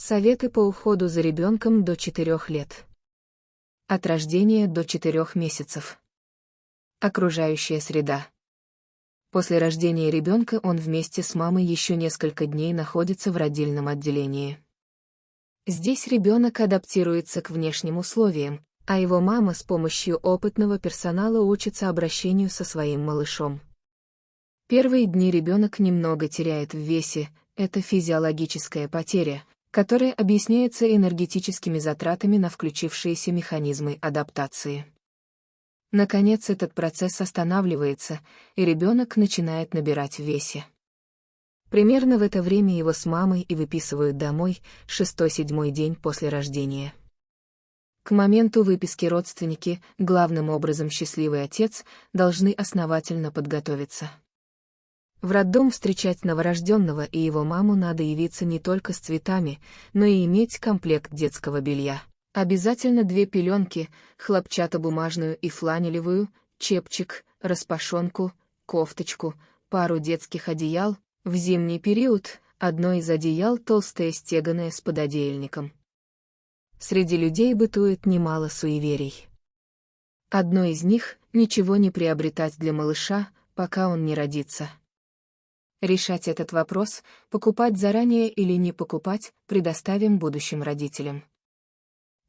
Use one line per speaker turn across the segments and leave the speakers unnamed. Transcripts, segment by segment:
Советы по уходу за ребенком до 4 лет. От рождения до 4 месяцев. Окружающая среда. После рождения ребенка он вместе с мамой еще несколько дней находится в родильном отделении. Здесь ребенок адаптируется к внешним условиям, а его мама с помощью опытного персонала учится обращению со своим малышом. Первые дни ребенок немного теряет в весе, это физиологическая потеря, которая объясняется энергетическими затратами на включившиеся механизмы адаптации. Наконец этот процесс останавливается, и ребенок начинает набирать в весе. Примерно в это время его с мамой и выписывают домой, 6-7 день после рождения. К моменту выписки родственники, главным образом счастливый отец, должны основательно подготовиться. В роддом встречать новорожденного и его маму надо явиться не только с цветами, но и иметь комплект детского белья. Обязательно 2 пеленки, хлопчатобумажную и фланелевую, чепчик, распашонку, кофточку, пару детских одеял, в зимний период одно из одеял толстое стеганое с пододеяльником. Среди людей бытует немало суеверий. Одно из них — ничего не приобретать для малыша, пока он не родится. Решать этот вопрос, покупать заранее или не покупать, предоставим будущим родителям.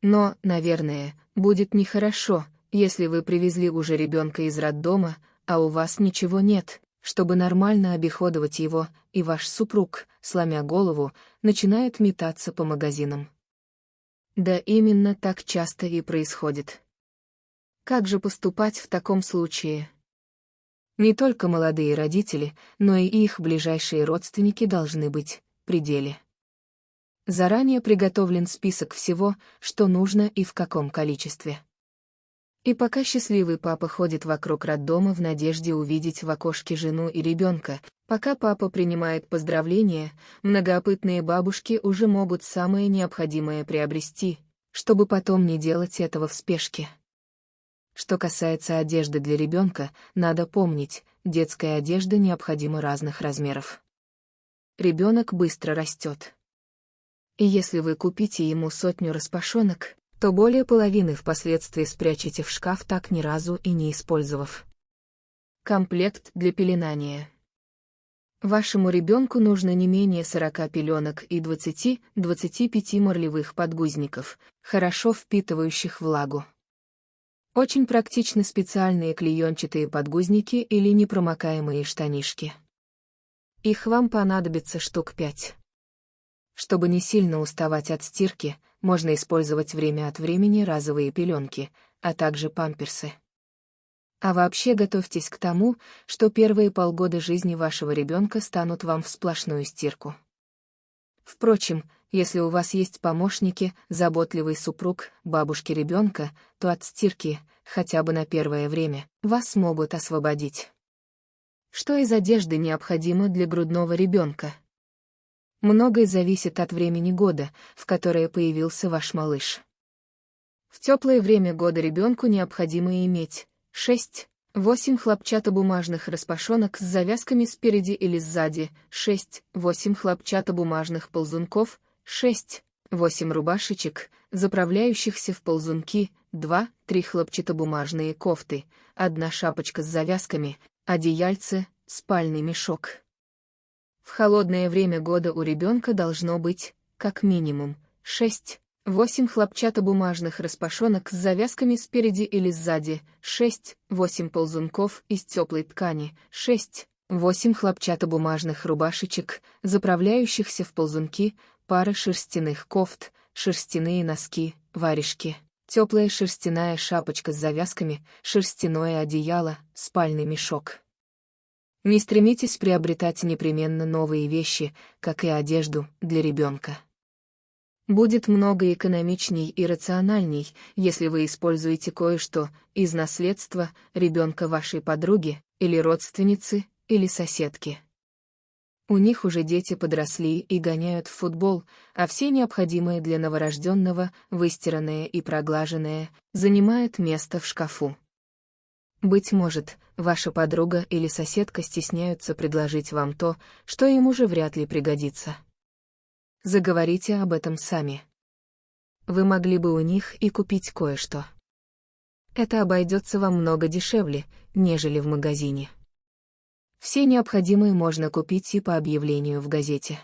Но, наверное, будет нехорошо, если вы привезли уже ребенка из роддома, а у вас ничего нет, чтобы нормально обиходовать его, и ваш супруг, сломя голову, начинает метаться по магазинам. Да именно так часто и происходит. Как же поступать в таком случае? Не только молодые родители, но и их ближайшие родственники должны быть в пределе. Заранее приготовлен список всего, что нужно и в каком количестве. И пока счастливый папа ходит вокруг роддома в надежде увидеть в окошке жену и ребенка, пока папа принимает поздравления, многоопытные бабушки уже могут самое необходимое приобрести, чтобы потом не делать этого в спешке. Что касается одежды для ребенка, надо помнить, детская одежда необходима разных размеров. Ребенок быстро растет. И если вы купите ему 100 распашонок, то более половины впоследствии спрячете в шкаф, так ни разу и не использовав. Комплект для пеленания. Вашему ребенку нужно не менее 40 пеленок и 20-25 марлевых подгузников, хорошо впитывающих влагу. Очень практичны специальные клеенчатые подгузники или непромокаемые штанишки. Их вам понадобится штук 5. Чтобы не сильно уставать от стирки, можно использовать время от времени разовые пеленки, а также памперсы. А вообще готовьтесь к тому, что первые полгода жизни вашего ребенка станут вам в сплошную стирку. Впрочем, если у вас есть помощники, заботливый супруг, бабушки ребенка, то от стирки, хотя бы на первое время, вас могут освободить. Что из одежды необходимо для грудного ребенка? Многое зависит от времени года, в которое появился ваш малыш. В теплое время года ребенку необходимо иметь 6-8 хлопчатобумажных распашонок с завязками спереди или сзади, 6-8 хлопчатобумажных ползунков, 6-8 рубашечек, заправляющихся в ползунки, 2-3 хлопчатобумажные кофты, 1 шапочка с завязками, одеяльце, спальный мешок. В холодное время года у ребенка должно быть, как минимум, 6-8 хлопчатобумажных распашонок с завязками спереди или сзади, 6-8 ползунков из теплой ткани, 6-8 хлопчатобумажных рубашечек, заправляющихся в ползунки, пара шерстяных кофт, шерстяные носки, варежки, теплая шерстяная шапочка с завязками, шерстяное одеяло, спальный мешок. Не стремитесь приобретать непременно новые вещи, как и одежду, для ребенка. Будет много экономичней и рациональней, если вы используете кое-что из наследства ребенка вашей подруги, или родственницы, или соседки. У них уже дети подросли и гоняют в футбол, а все необходимое для новорожденного, выстиранное и проглаженное, занимает место в шкафу. Быть может, ваша подруга или соседка стесняются предложить вам то, что им уже вряд ли пригодится. Заговорите об этом сами. Вы могли бы у них и купить кое-что. Это обойдется вам много дешевле, нежели в магазине. Все необходимые можно купить и по объявлению в газете.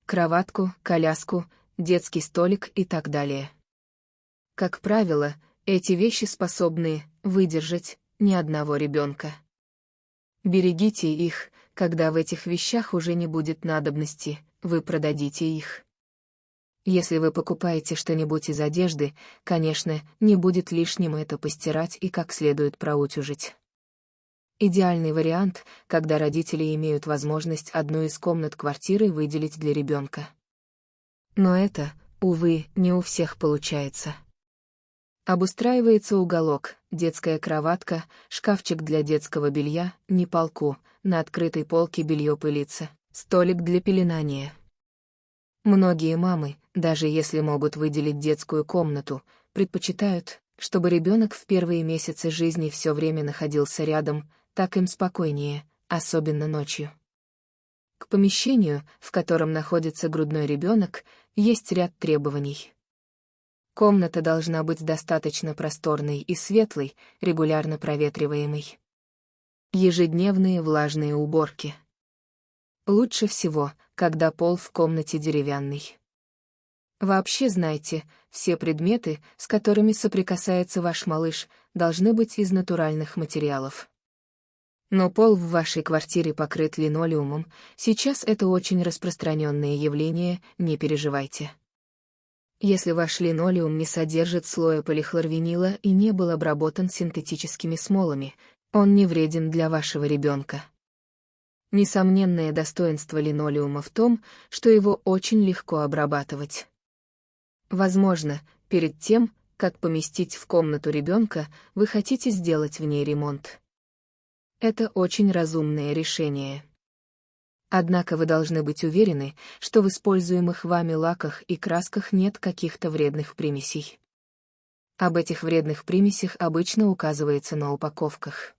Кроватку, коляску, детский столик и так далее. Как правило, эти вещи способны выдержать ни одного ребенка. Берегите их, когда в этих вещах уже не будет надобности, вы продадите их. Если вы покупаете что-нибудь из одежды, конечно, не будет лишним это постирать и как следует проутюжить. Идеальный вариант, когда родители имеют возможность одну из комнат квартиры выделить для ребенка. Но это, увы, не у всех получается. Обустраивается уголок, детская кроватка, шкафчик для детского белья, не полку, на открытой полке белье пылится, столик для пеленания. Многие мамы, даже если могут выделить детскую комнату, предпочитают, чтобы ребенок в первые месяцы жизни все время находился рядом, так им спокойнее, особенно ночью. К помещению, в котором находится грудной ребенок, есть ряд требований. Комната должна быть достаточно просторной и светлой, регулярно проветриваемой. Ежедневные влажные уборки. Лучше всего, когда пол в комнате деревянный. Вообще знайте, все предметы, с которыми соприкасается ваш малыш, должны быть из натуральных материалов. Но пол в вашей квартире покрыт линолеумом, сейчас это очень распространенное явление, не переживайте. Если ваш линолеум не содержит слоя полихлорвинила и не был обработан синтетическими смолами, он не вреден для вашего ребенка. Несомненное достоинство линолеума в том, что его очень легко обрабатывать. Возможно, перед тем, как поместить в комнату ребенка, вы хотите сделать в ней ремонт. Это очень разумное решение. Однако вы должны быть уверены, что в используемых вами лаках и красках нет каких-то вредных примесей. Об этих вредных примесях обычно указывается на упаковках.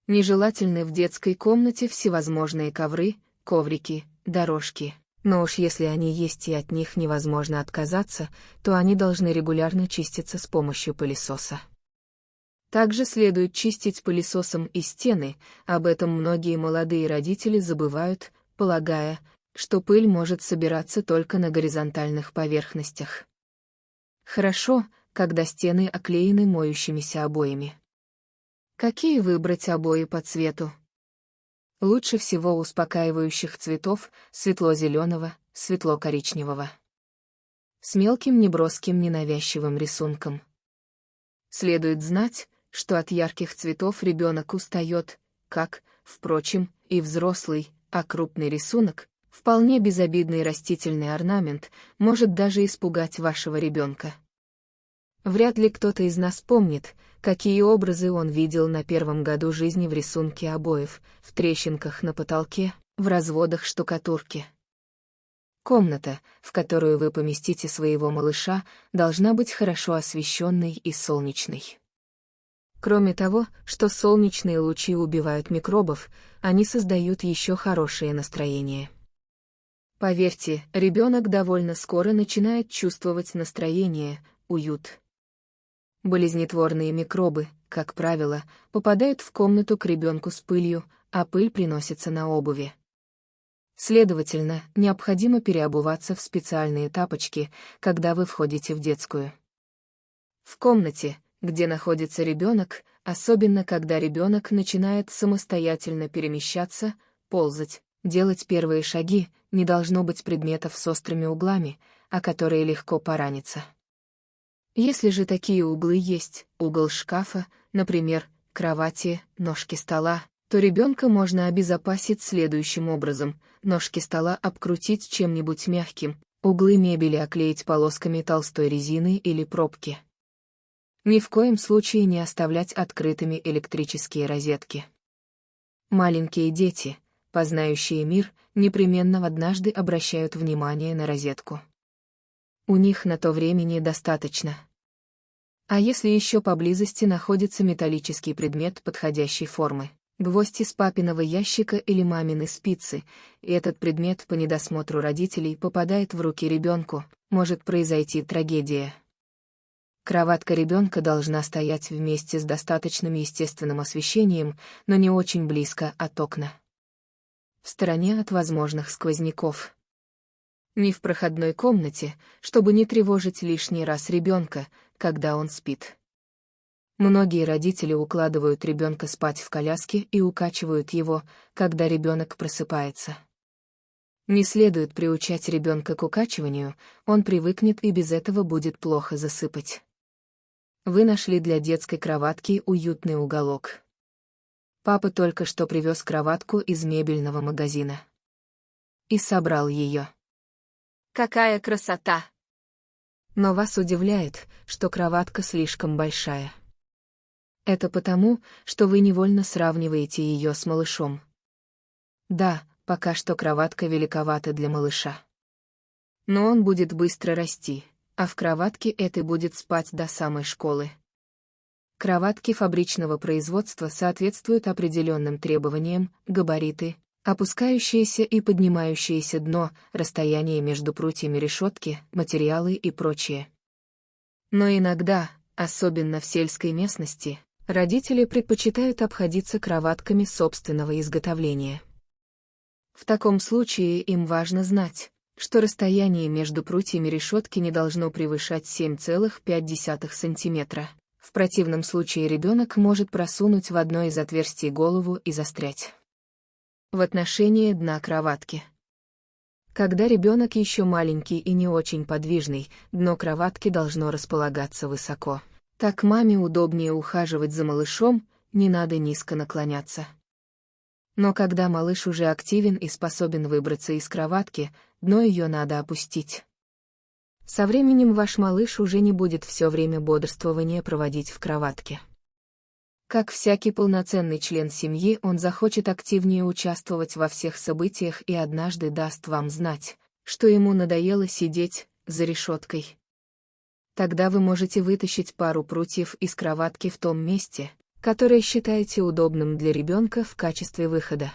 Нежелательны в детской комнате всевозможные ковры, коврики, дорожки. Но уж если они есть и от них невозможно отказаться, то они должны регулярно чиститься с помощью пылесоса. Также следует чистить пылесосом и стены, об этом многие молодые родители забывают, полагая, что пыль может собираться только на горизонтальных поверхностях. Хорошо, когда стены оклеены моющимися обоями. Какие выбрать обои по цвету? Лучше всего успокаивающих цветов, светло-зеленого, светло-коричневого. С мелким неброским ненавязчивым рисунком. Следует знать, что от ярких цветов ребенок устает, как, впрочем, и взрослый, а крупный рисунок, вполне безобидный растительный орнамент, может даже испугать вашего ребенка. Вряд ли кто-то из нас помнит, какие образы он видел на первом году жизни в рисунке обоев, в трещинках на потолке, в разводах штукатурки. Комната, в которую вы поместите своего малыша, должна быть хорошо освещенной и солнечной. Кроме того, что солнечные лучи убивают микробов, они создают еще хорошее настроение. Поверьте, ребенок довольно скоро начинает чувствовать настроение, уют. Болезнетворные микробы, как правило, попадают в комнату к ребенку с пылью, а пыль приносится на обуви. Следовательно, необходимо переобуваться в специальные тапочки, когда вы входите в детскую. В комнате, где находится ребенок, особенно когда ребенок начинает самостоятельно перемещаться, ползать, делать первые шаги, не должно быть предметов с острыми углами, о которые легко пораниться. Если же такие углы есть, угол шкафа, например, кровати, ножки стола, то ребенка можно обезопасить следующим образом: ножки стола обкрутить чем-нибудь мягким, углы мебели оклеить полосками толстой резины или пробки. Ни в коем случае не оставлять открытыми электрические розетки. Маленькие дети, познающие мир, непременно однажды обращают внимание на розетку. У них на то времени достаточно. А если еще поблизости находится металлический предмет подходящей формы, Гвоздь из папиного ящика или мамины спицы, и этот предмет по недосмотру родителей попадает в руки ребенку, может произойти трагедия. Кроватка ребенка должна стоять вместе с достаточным естественным освещением, но не очень близко от окна. В стороне от возможных сквозняков. Не в проходной комнате, чтобы не тревожить лишний раз ребенка, когда он спит. Многие родители укладывают ребенка спать в коляске и укачивают его, когда ребенок просыпается. Не следует приучать ребенка к укачиванию, он привыкнет и без этого будет плохо засыпать. Вы нашли для детской кроватки уютный уголок. Папа только что привез кроватку из мебельного магазина. И собрал ее. Какая красота! Но вас удивляет, что кроватка слишком большая. Это потому, что вы невольно сравниваете ее с малышом. Да, пока что кроватка великовата для малыша. Но он будет быстро расти, а в кроватке этой будет спать до самой школы. Кроватки фабричного производства соответствуют определенным требованиям, габариты, опускающееся и поднимающееся дно, расстояние между прутьями решетки, материалы и прочее. Но иногда, особенно в сельской местности, родители предпочитают обходиться кроватками собственного изготовления. В таком случае им важно знать, что расстояние между прутьями решетки не должно превышать 7,5 см. В противном случае ребенок может просунуть в одно из отверстий голову и застрять. В отношении дна кроватки. Когда ребенок еще маленький и не очень подвижный, дно кроватки должно располагаться высоко. Так маме удобнее ухаживать за малышом, не надо низко наклоняться. Но когда малыш уже активен и способен выбраться из кроватки, дно ее надо опустить. Со временем ваш малыш уже не будет все время бодрствования проводить в кроватке. Как всякий полноценный член семьи, он захочет активнее участвовать во всех событиях и однажды даст вам знать, что ему надоело сидеть за решеткой. Тогда вы можете вытащить пару прутьев из кроватки в том месте, которое считаете удобным для ребенка в качестве выхода.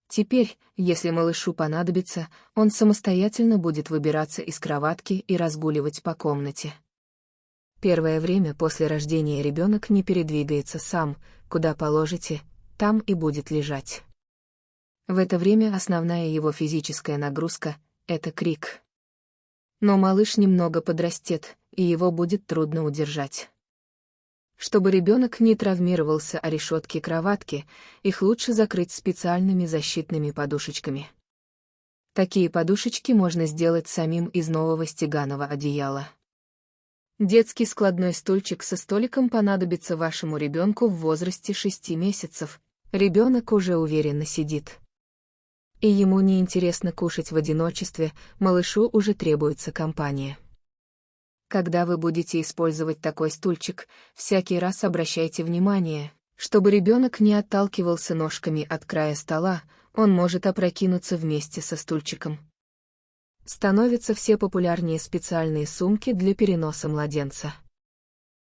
Теперь, если малышу понадобится, он самостоятельно будет выбираться из кроватки и разгуливать по комнате. Первое время после рождения ребенок не передвигается сам, куда положите, там и будет лежать. В это время основная его физическая нагрузка — это крик. Но малыш немного подрастет, и его будет трудно удержать. Чтобы ребенок не травмировался о решетке кроватки, их лучше закрыть специальными защитными подушечками. Такие подушечки можно сделать самим из нового стеганого одеяла. Детский складной стульчик со столиком понадобится вашему ребенку в возрасте 6 месяцев. Ребенок уже уверенно сидит. И ему не интересно кушать в одиночестве, малышу уже требуется компания. Когда вы будете использовать такой стульчик, всякий раз обращайте внимание, чтобы ребенок не отталкивался ножками от края стола, он может опрокинуться вместе со стульчиком. Становятся все популярнее специальные сумки для переноса младенца.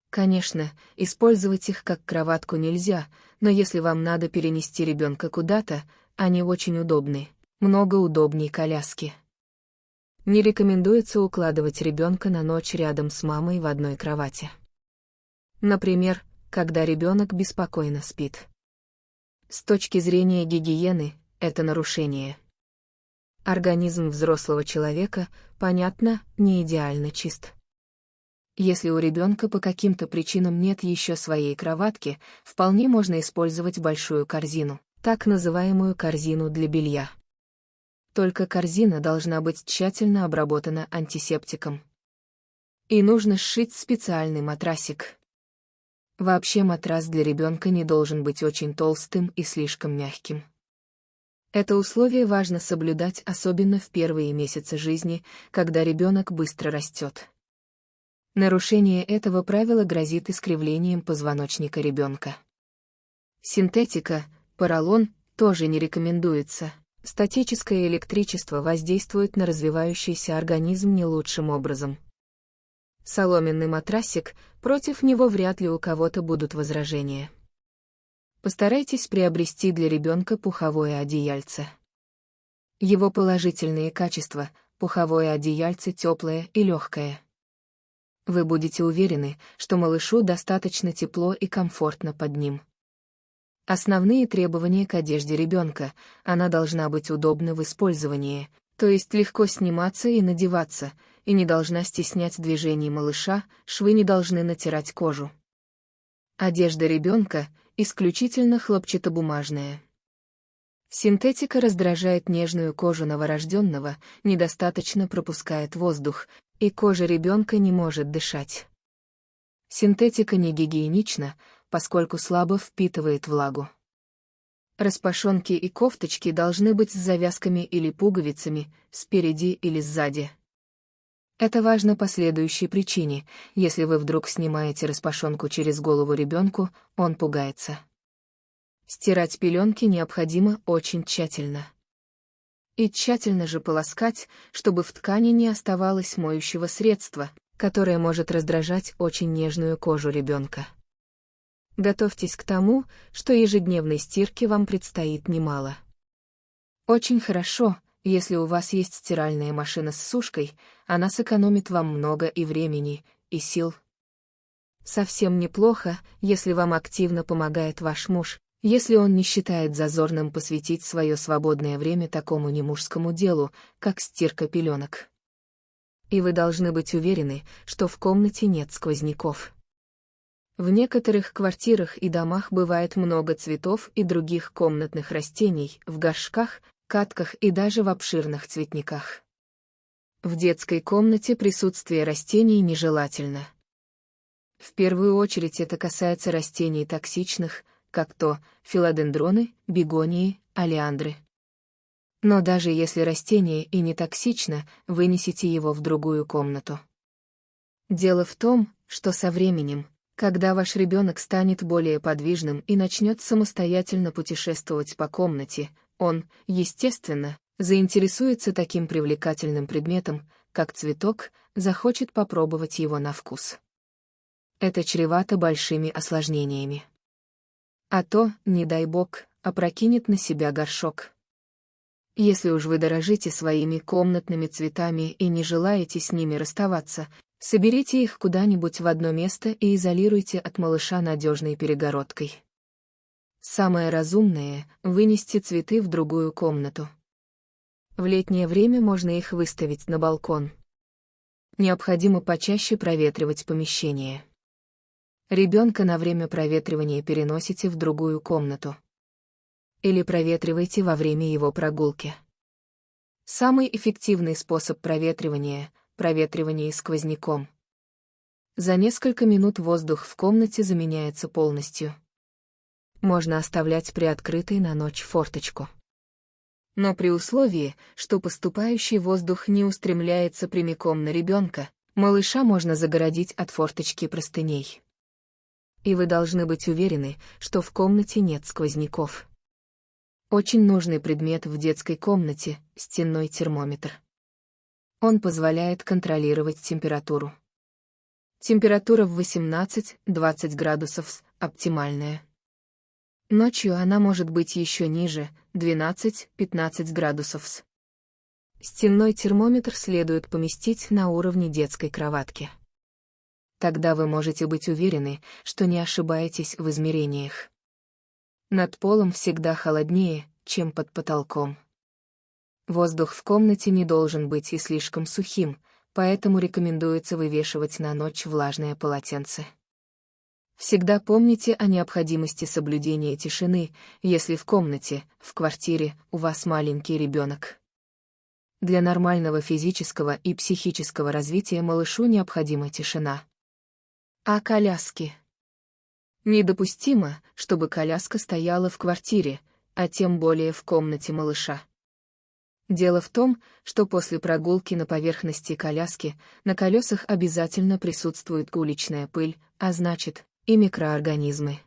Конечно, использовать их как кроватку нельзя, но если вам надо перенести ребенка куда-то, они очень удобны, много удобней коляски. Не рекомендуется укладывать ребенка на ночь рядом с мамой в одной кровати. Например, когда ребенок беспокойно спит. С точки зрения гигиены, это нарушение. Организм взрослого человека, понятно, не идеально чист. Если у ребенка по каким-то причинам нет еще своей кроватки, вполне можно использовать большую корзину, так называемую корзину для белья. Только корзина должна быть тщательно обработана антисептиком. И нужно сшить специальный матрасик. Вообще матрас для ребенка не должен быть очень толстым и слишком мягким. Это условие важно соблюдать особенно в первые месяцы жизни, когда ребенок быстро растет. Нарушение этого правила грозит искривлением позвоночника ребенка. Синтетика, поролон, тоже не рекомендуется. Статическое электричество воздействует на развивающийся организм не лучшим образом. Соломенный матрасик, против него вряд ли у кого-то будут возражения. Постарайтесь приобрести для ребенка пуховое одеяльце. Его положительные качества – пуховое одеяльце теплое и легкое. Вы будете уверены, что малышу достаточно тепло и комфортно под ним. Основные требования к одежде ребенка – она должна быть удобна в использовании, то есть легко сниматься и надеваться, и не должна стеснять движений малыша, швы не должны натирать кожу. Одежда ребенка – исключительно хлопчатобумажная. Синтетика раздражает нежную кожу новорожденного, недостаточно пропускает воздух, и кожа ребенка не может дышать. Синтетика не гигиенична, поскольку слабо впитывает влагу. Распашонки и кофточки должны быть с завязками или пуговицами, спереди или сзади. Это важно по следующей причине: если вы вдруг снимаете распашонку через голову ребенку, он пугается. Стирать пеленки необходимо очень тщательно. И тщательно же полоскать, чтобы в ткани не оставалось моющего средства, которое может раздражать очень нежную кожу ребенка. Готовьтесь к тому, что ежедневной стирки вам предстоит немало. Очень хорошо, если у вас есть стиральная машина с сушкой, она сэкономит вам много и времени, и сил. Совсем неплохо, если вам активно помогает ваш муж, если он не считает зазорным посвятить свое свободное время такому немужскому делу, как стирка пеленок. И вы должны быть уверены, что в комнате нет сквозняков. В некоторых квартирах и домах бывает много цветов и других комнатных растений в горшках, катках и даже в обширных цветниках. В детской комнате присутствие растений нежелательно. В первую очередь это касается растений токсичных, как то филодендроны, бегонии, олеандры. Но даже если растение и не токсично, вынесите его в другую комнату. Дело в том, что со временем, когда ваш ребенок станет более подвижным и начнет самостоятельно путешествовать по комнате, он, естественно, заинтересуется таким привлекательным предметом, как цветок, захочет попробовать его на вкус. Это чревато большими осложнениями. А то, не дай бог, опрокинет на себя горшок. Если уж вы дорожите своими комнатными цветами и не желаете с ними расставаться, соберите их куда-нибудь в одно место и изолируйте от малыша надежной перегородкой. Самое разумное — вынести цветы в другую комнату. В летнее время можно их выставить на балкон. Необходимо почаще проветривать помещение. Ребенка на время проветривания переносите в другую комнату. Или проветривайте во время его прогулки. Самый эффективный способ проветривания — проветривание сквозняком. За несколько минут воздух в комнате заменяется полностью. Можно оставлять приоткрытой на ночь форточку. Но при условии, что поступающий воздух не устремляется прямиком на ребенка, малыша можно загородить от форточки простыней. И вы должны быть уверены, что в комнате нет сквозняков. Очень нужный предмет в детской комнате — стенной термометр. Он позволяет контролировать температуру. Температура в 18-20 градусов оптимальная. Ночью она может быть еще ниже, 12-15 градусов. Стенной термометр следует поместить на уровне детской кроватки. Тогда вы можете быть уверены, что не ошибаетесь в измерениях. Над полом всегда холоднее, чем под потолком. Воздух в комнате не должен быть и слишком сухим, поэтому рекомендуется вывешивать на ночь влажное полотенце. Всегда помните о необходимости соблюдения тишины, если в комнате, в квартире у вас маленький ребенок. Для нормального физического и психического развития малышу необходима тишина. А коляски? Недопустимо, чтобы коляска стояла в квартире, а тем более в комнате малыша. Дело в том, что после прогулки на поверхности коляски на колесах обязательно присутствует уличная пыль, а значит, и микроорганизмы.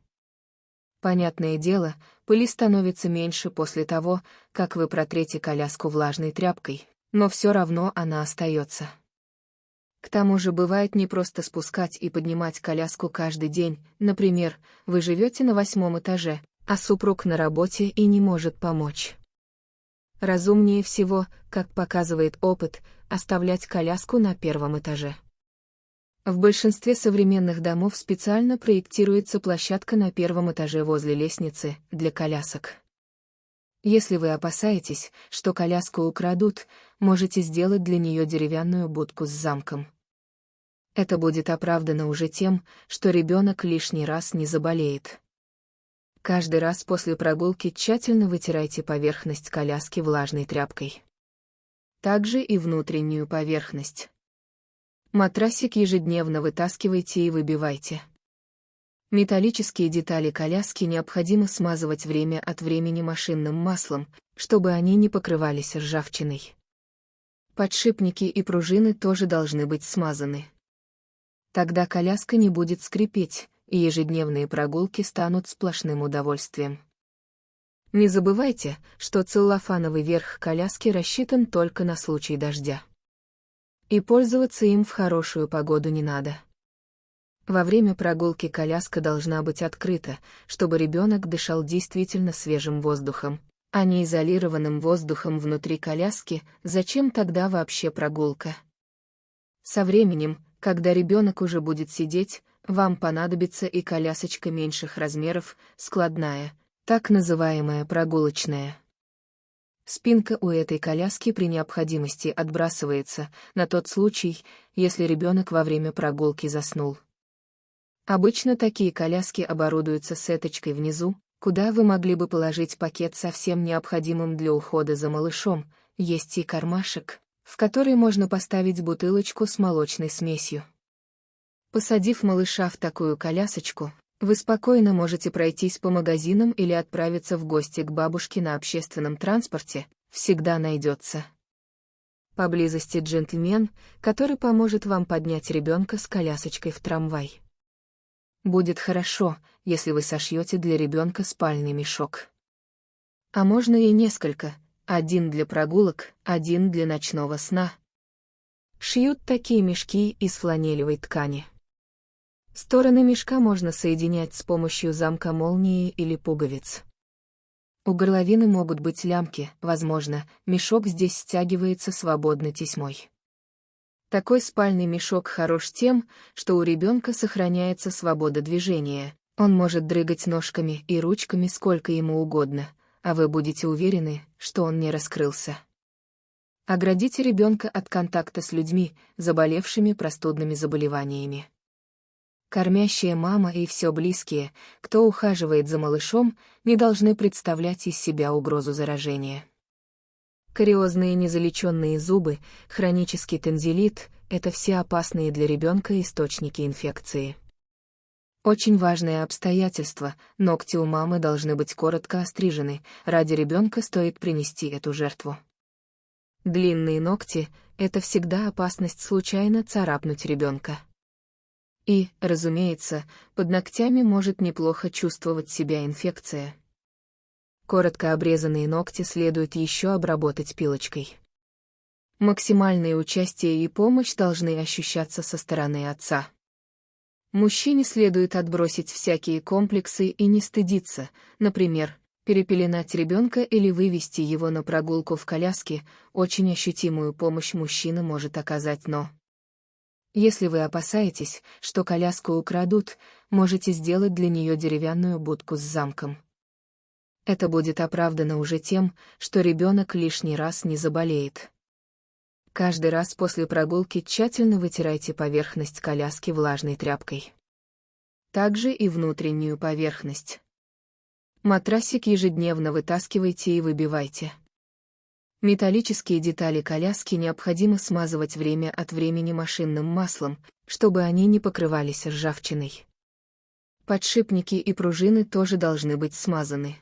Понятное дело, пыли становится меньше после того, как вы протрете коляску влажной тряпкой, но все равно она остается. К тому же бывает непросто спускать и поднимать коляску каждый день, например, вы живете на 8-м этаже, а супруг на работе и не может помочь. Разумнее всего, как показывает опыт, оставлять коляску на первом этаже. В большинстве современных домов специально проектируется площадка на первом этаже возле лестницы для колясок. Если вы опасаетесь, что коляску украдут, можете сделать для нее деревянную будку с замком. Это будет оправдано уже тем, что ребенок лишний раз не заболеет. Каждый раз после прогулки тщательно вытирайте поверхность коляски влажной тряпкой. Также и внутреннюю поверхность. Матрасик ежедневно вытаскивайте и выбивайте. Металлические детали коляски необходимо смазывать время от времени машинным маслом, чтобы они не покрывались ржавчиной. Подшипники и пружины тоже должны быть смазаны. Тогда коляска не будет скрипеть, и ежедневные прогулки станут сплошным удовольствием. Не забывайте, что целлофановый верх коляски рассчитан только на случай дождя. И пользоваться им в хорошую погоду не надо. Во время прогулки коляска должна быть открыта, чтобы ребенок дышал действительно свежим воздухом, а не изолированным воздухом внутри коляски. Зачем тогда вообще прогулка? Со временем, когда ребенок уже будет сидеть, вам понадобится и колясочка меньших размеров, складная, так называемая прогулочная. Спинка у этой коляски при необходимости отбрасывается, на тот случай, если ребенок во время прогулки заснул. Обычно такие коляски оборудуются сеточкой внизу, куда вы могли бы положить пакет со всем необходимым для ухода за малышом. Есть и кармашек, в который можно поставить бутылочку с молочной смесью. Посадив малыша в такую колясочку, вы спокойно можете пройтись по магазинам или отправиться в гости к бабушке на общественном транспорте, всегда найдется поблизости джентльмен, который поможет вам поднять ребенка с колясочкой в трамвай. Будет хорошо, если вы сошьете для ребенка спальный мешок. А можно и несколько, один для прогулок, один для ночного сна. Шьют такие мешки из фланелевой ткани. Стороны мешка можно соединять с помощью замка молнии или пуговиц. У горловины могут быть лямки, возможно, мешок здесь стягивается свободно тесьмой. Такой спальный мешок хорош тем, что у ребенка сохраняется свобода движения, он может дрыгать ножками и ручками сколько ему угодно, а вы будете уверены, что он не раскрылся. Оградите ребенка от контакта с людьми, заболевшими простудными заболеваниями. Кормящая мама и все близкие, кто ухаживает за малышом, не должны представлять из себя угрозу заражения. Кариозные незалеченные зубы, хронический танзелит – это все опасные для ребенка источники инфекции. Очень важное обстоятельство – ногти у мамы должны быть коротко острижены, ради ребенка стоит принести эту жертву. Длинные ногти – это всегда опасность случайно царапнуть ребенка. И, разумеется, под ногтями может неплохо чувствовать себя инфекция. Коротко обрезанные ногти следует еще обработать пилочкой. Максимальное участие и помощь должны ощущаться со стороны отца. Мужчине следует отбросить всякие комплексы и не стыдиться, например, перепеленать ребенка или вывести его на прогулку в коляске. Очень ощутимую помощь мужчина может оказать, но если вы опасаетесь, что коляску украдут, можете сделать для нее деревянную будку с замком. Это будет оправдано уже тем, что ребенок лишний раз не заболеет. Каждый раз после прогулки тщательно вытирайте поверхность коляски влажной тряпкой. Также и внутреннюю поверхность. Матрасик ежедневно вытаскивайте и выбивайте. Металлические детали коляски необходимо смазывать время от времени машинным маслом, чтобы они не покрывались ржавчиной. Подшипники и пружины тоже должны быть смазаны.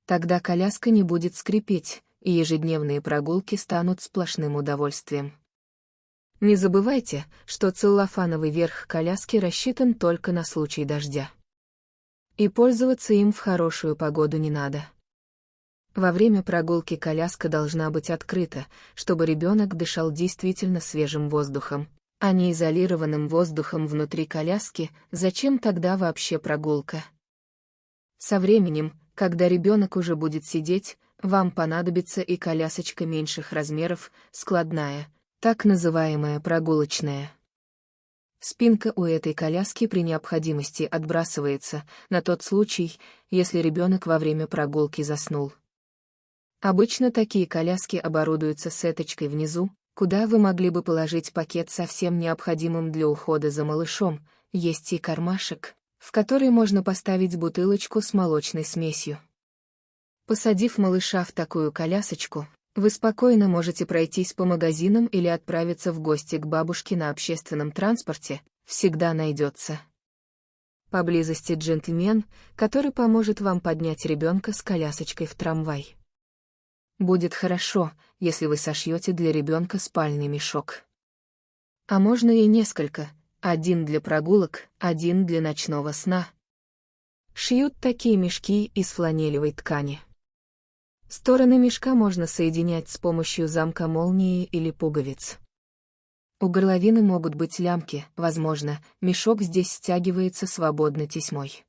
Тогда коляска не будет скрипеть, и ежедневные прогулки станут сплошным удовольствием. Не забывайте, что целлофановый верх коляски рассчитан только на случай дождя. И пользоваться им в хорошую погоду не надо. Во время прогулки коляска должна быть открыта, чтобы ребенок дышал действительно свежим воздухом, а не изолированным воздухом внутри коляски. Зачем тогда вообще прогулка? Со временем, когда ребенок уже будет сидеть, вам понадобится и колясочка меньших размеров, складная, так называемая прогулочная. Спинка у этой коляски при необходимости отбрасывается, на тот случай, если ребенок во время прогулки заснул. Обычно такие коляски оборудуются сеточкой внизу, куда вы могли бы положить пакет со всем необходимым для ухода за малышом, есть и кармашек, в который можно поставить бутылочку с молочной смесью. Посадив малыша в такую колясочку, вы спокойно можете пройтись по магазинам или отправиться в гости к бабушке на общественном транспорте, всегда найдется поблизости джентльмен, который поможет вам поднять ребенка с колясочкой в трамвай. Будет хорошо, если вы сошьете для ребенка спальный мешок. А можно и несколько, один для прогулок, один для ночного сна. Шьют такие мешки из фланелевой ткани. Стороны мешка можно соединять с помощью замка молнии или пуговиц. У горловины могут быть лямки, возможно, мешок здесь стягивается свободно тесьмой.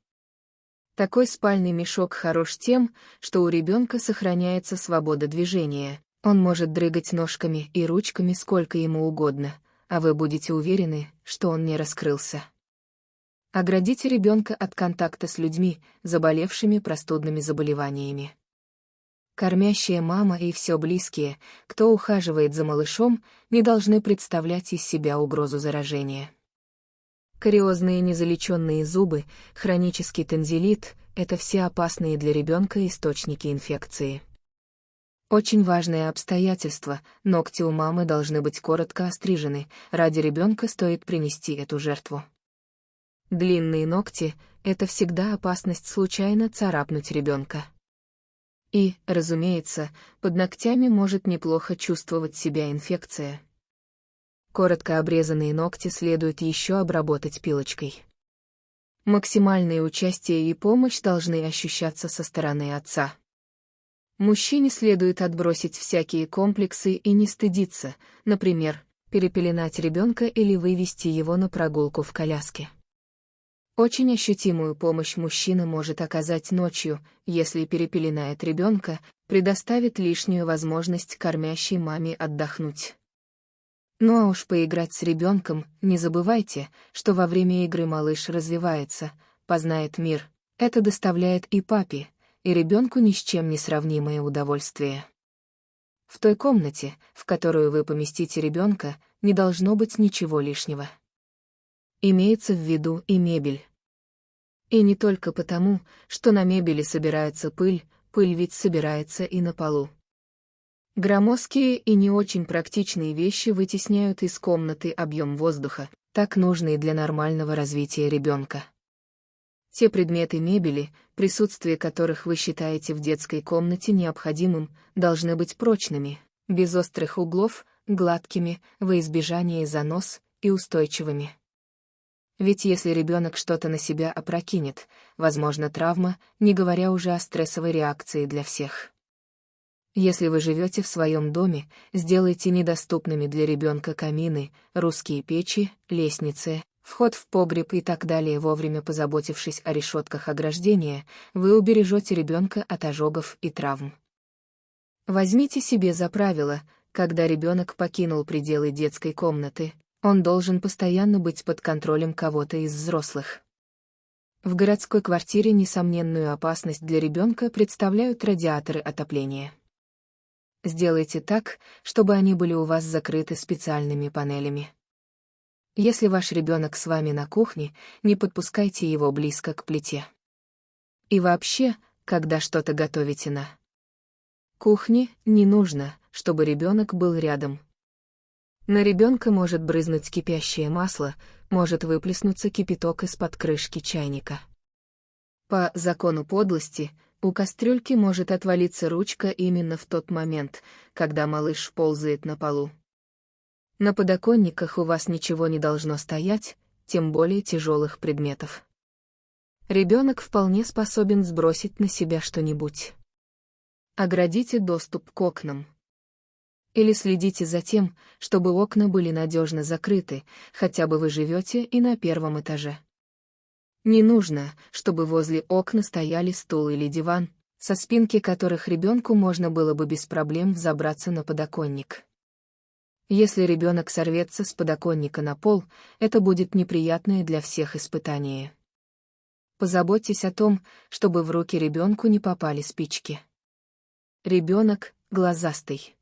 Такой спальный мешок хорош тем, что у ребенка сохраняется свобода движения, он может дрыгать ножками и ручками сколько ему угодно, а вы будете уверены, что он не раскрылся. Оградите ребенка от контакта с людьми, заболевшими простудными заболеваниями. Кормящая мама и все близкие, кто ухаживает за малышом, не должны представлять из себя угрозу заражения. Кариозные незалеченные зубы, хронический танзелит – это все опасные для ребенка источники инфекции. Очень важное обстоятельство – ногти у мамы должны быть коротко острижены, ради ребенка стоит принести эту жертву. Длинные ногти – это всегда опасность случайно царапнуть ребенка. И, разумеется, под ногтями может неплохо чувствовать себя инфекция. Коротко обрезанные ногти следует еще обработать пилочкой. Максимальное участие и помощь должны ощущаться со стороны отца. Мужчине следует отбросить всякие комплексы и не стыдиться, например, перепеленать ребенка или вывести его на прогулку в коляске. Очень ощутимую помощь мужчина может оказать ночью, если перепеленает ребенка, предоставит лишнюю возможность кормящей маме отдохнуть. Ну а уж поиграть с ребенком, не забывайте, что во время игры малыш развивается, познает мир, это доставляет и папе, и ребенку ни с чем не сравнимое удовольствие. В той комнате, в которую вы поместите ребенка, не должно быть ничего лишнего. Имеется в виду и мебель. И не только потому, что на мебели собирается пыль, пыль ведь собирается и на полу. Громоздкие и не очень практичные вещи вытесняют из комнаты объем воздуха, так нужный для нормального развития ребенка. Те предметы мебели, присутствие которых вы считаете в детской комнате необходимым, должны быть прочными, без острых углов, гладкими, во избежание занос, и устойчивыми. Ведь если ребенок что-то на себя опрокинет, возможно травма, не говоря уже о стрессовой реакции для всех. Если вы живете в своем доме, сделайте недоступными для ребенка камины, русские печи, лестницы, вход в погреб и так далее. Вовремя позаботившись о решетках ограждения, вы убережете ребенка от ожогов и травм. Возьмите себе за правило, когда ребенок покинул пределы детской комнаты, он должен постоянно быть под контролем кого-то из взрослых. В городской квартире несомненную опасность для ребенка представляют радиаторы отопления. Сделайте так, чтобы они были у вас закрыты специальными панелями. Если ваш ребенок с вами на кухне, не подпускайте его близко к плите. И вообще, когда что-то готовите на кухне, не нужно, чтобы ребенок был рядом. На ребенка может брызнуть кипящее масло, может выплеснуться кипяток из-под крышки чайника. По закону подлости, у кастрюльки может отвалиться ручка именно в тот момент, когда малыш ползает на полу. На подоконниках у вас ничего не должно стоять, тем более тяжелых предметов. Ребенок вполне способен сбросить на себя что-нибудь. Оградите доступ к окнам. Или следите за тем, чтобы окна были надежно закрыты, хотя бы вы живете и на первом этаже. Не нужно, чтобы возле окна стояли стул или диван, со спинки которых ребенку можно было бы без проблем взобраться на подоконник. Если ребенок сорвется с подоконника на пол, это будет неприятное для всех испытание. Позаботьтесь о том, чтобы в руки ребенку не попали спички. Ребенок глазастый.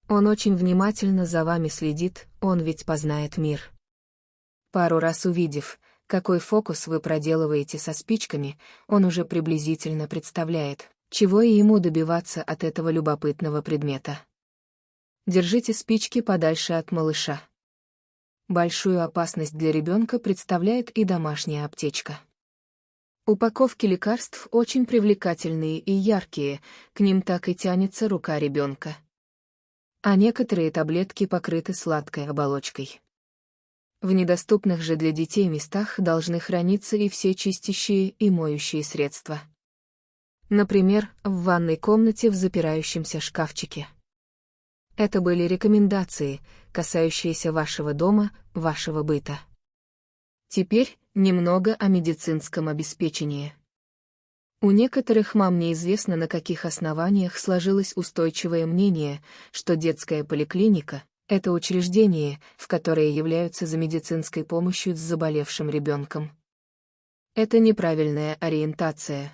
Он очень внимательно за вами следит, он ведь познает мир. Пару раз увидев, какой фокус вы проделываете со спичками, он уже приблизительно представляет, чего и ему добиваться от этого любопытного предмета. Держите спички подальше от малыша. Большую опасность для ребенка представляет и домашняя аптечка. Упаковки лекарств очень привлекательные и яркие, к ним так и тянется рука ребенка. А некоторые таблетки покрыты сладкой оболочкой. В недоступных же для детей местах должны храниться и все чистящие и моющие средства. Например, в ванной комнате в запирающемся шкафчике. Это были рекомендации, касающиеся вашего дома, вашего быта. Теперь немного о медицинском обеспечении. У некоторых мам неизвестно, на каких основаниях сложилось устойчивое мнение, что детская поликлиника – это учреждение, в которое являются за медицинской помощью с заболевшим ребенком. Это неправильная ориентация.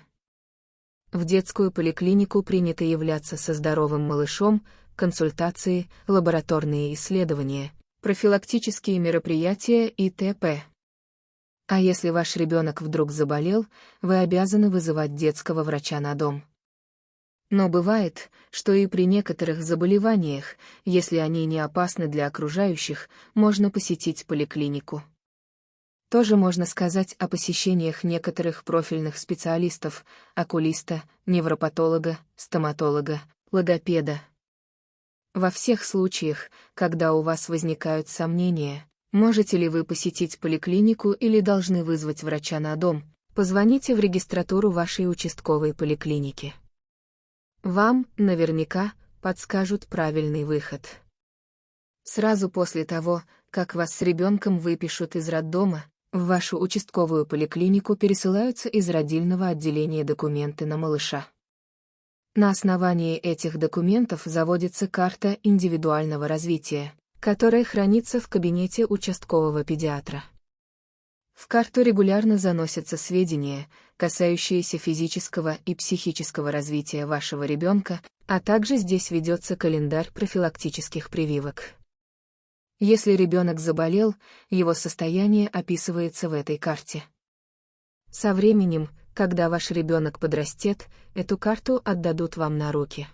В детскую поликлинику принято являться со здоровым малышом, консультации, лабораторные исследования, профилактические мероприятия и т.п. А если ваш ребенок вдруг заболел, вы обязаны вызывать детского врача на дом. Но бывает, что и при некоторых заболеваниях, если они не опасны для окружающих, можно посетить поликлинику. Тоже можно сказать о посещениях некоторых профильных специалистов, окулиста, невропатолога, стоматолога, логопеда. Во всех случаях, когда у вас возникают сомнения, можете ли вы посетить поликлинику или должны вызвать врача на дом, позвоните в регистратуру вашей участковой поликлиники. Вам, наверняка, подскажут правильный выход. Сразу после того, как вас с ребенком выпишут из роддома, в вашу участковую поликлинику пересылаются из родильного отделения документы на малыша. На основании этих документов заводится карта индивидуального развития, которая хранится в кабинете участкового педиатра. В карту регулярно заносятся сведения, касающиеся физического и психического развития вашего ребенка, а также здесь ведется календарь профилактических прививок. Если ребенок заболел, его состояние описывается в этой карте. Со временем, когда ваш ребенок подрастет, эту карту отдадут вам на руки.